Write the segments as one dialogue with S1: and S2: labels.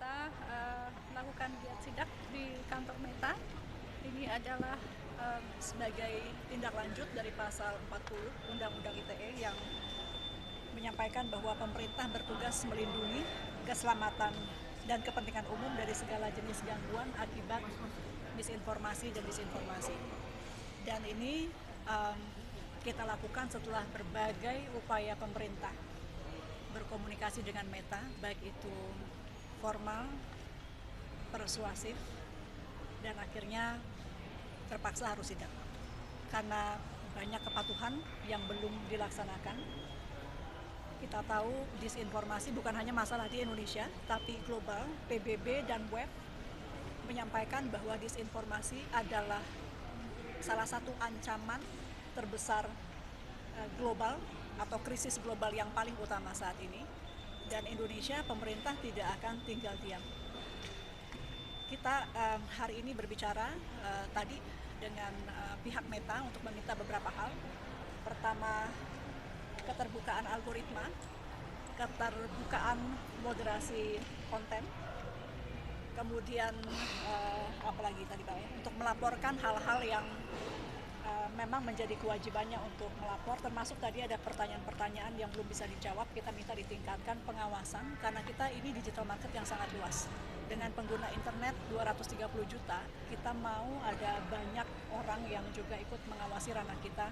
S1: kita melakukan giat sidak di kantor Meta. Ini adalah sebagai tindak lanjut dari pasal 40 Undang-Undang ITE yang menyampaikan bahwa pemerintah bertugas melindungi keselamatan dan kepentingan umum dari segala jenis gangguan akibat misinformasi dan disinformasi. Dan ini kita lakukan setelah berbagai upaya pemerintah berkomunikasi dengan Meta, baik itu formal, persuasif, dan akhirnya terpaksa harus sidak. Karena banyak kepatuhan yang belum dilaksanakan. Kita tahu disinformasi bukan hanya masalah di Indonesia, tapi global. PBB dan web menyampaikan bahwa disinformasi adalah salah satu ancaman terbesar global atau krisis global yang paling utama saat ini, dan Indonesia, pemerintah tidak akan tinggal diam. Kita hari ini berbicara tadi dengan pihak Meta untuk meminta beberapa hal. Pertama, keterbukaan algoritma, keterbukaan moderasi konten, kemudian apalagi tadi Pak, untuk melaporkan hal-hal yang memang menjadi kewajibannya untuk melapor, termasuk tadi ada pertanyaan-pertanyaan yang belum bisa dijawab. Kita minta ditingkatkan pengawasan karena kita ini digital market yang sangat luas. Dengan pengguna internet 230 juta, kita mau ada banyak orang yang juga ikut mengawasi ranah kita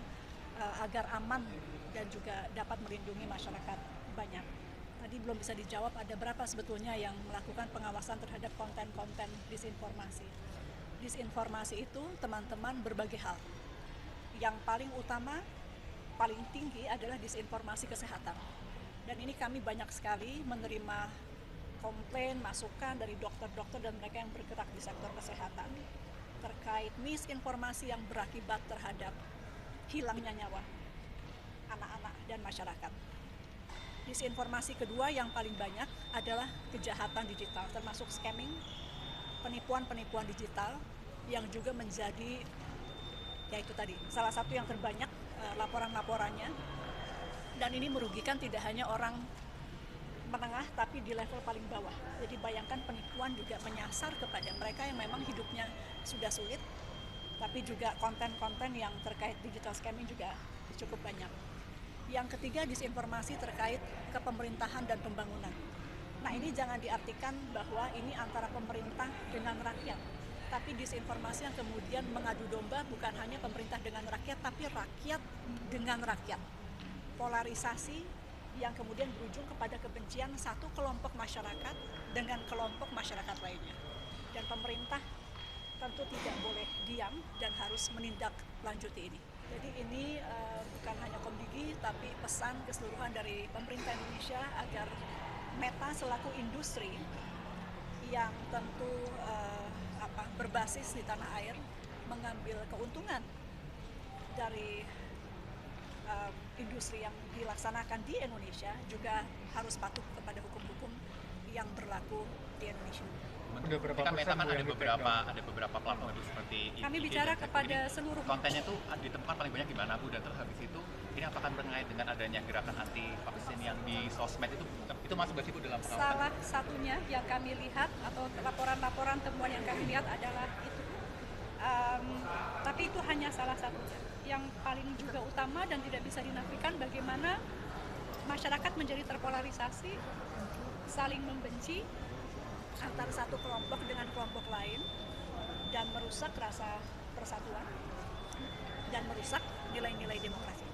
S1: agar aman dan juga dapat melindungi masyarakat banyak. Tadi belum bisa dijawab ada berapa sebetulnya yang melakukan pengawasan terhadap konten-konten disinformasi. Disinformasi itu teman-teman berbagai hal. Yang paling utama, paling tinggi adalah disinformasi kesehatan. Dan ini kami banyak sekali menerima komplain, masukan dari dokter-dokter dan mereka yang bergerak di sektor kesehatan terkait misinformasi yang berakibat terhadap hilangnya nyawa anak-anak dan masyarakat. Disinformasi kedua yang paling banyak adalah kejahatan digital, termasuk scamming, penipuan-penipuan digital yang juga menjadi yaitu tadi salah satu yang terbanyak laporan-laporannya, dan ini merugikan tidak hanya orang menengah tapi di level paling bawah. Jadi bayangkan penipuan juga menyasar kepada mereka yang memang hidupnya sudah sulit, tapi juga konten-konten yang terkait digital scamming juga cukup banyak. Yang ketiga, disinformasi terkait kepemerintahan dan pembangunan. Nah, ini jangan diartikan bahwa ini antara pemerintah dengan rakyat, tapi disinformasi yang kemudian mengadu domba bukan hanya pemerintah dengan rakyat, tapi rakyat dengan rakyat. Polarisasi yang kemudian berujung kepada kebencian satu kelompok masyarakat dengan kelompok masyarakat lainnya. Dan pemerintah tentu tidak boleh diam dan harus menindaklanjuti ini. Jadi ini bukan hanya Komdigi, tapi pesan keseluruhan dari pemerintah Indonesia agar Meta selaku industri yang tentu berbasis di tanah air mengambil keuntungan dari industri yang dilaksanakan di Indonesia juga harus patuh kepada hukum-hukum yang berlaku di Indonesia.
S2: Kan Meta kan ada beberapa platform itu seperti
S1: kami bicara kepada seluruh
S2: kontennya tuh di tempat paling banyak di mana Bu, dan terus habis itu ini apakah berkait dengan adanya gerakan anti vaksin yang di sosmed itu masuk ke situ dalam pengawasan?
S1: Salah satunya yang kami lihat atau laporan-laporan temuan yang kami lihat adalah itu. Tapi itu hanya salah satunya. Yang paling juga utama dan tidak bisa dinafikan bagaimana masyarakat menjadi terpolarisasi, saling membenci antara satu kelompok dengan kelompok lain, dan merusak rasa persatuan dan merusak nilai-nilai demokrasi.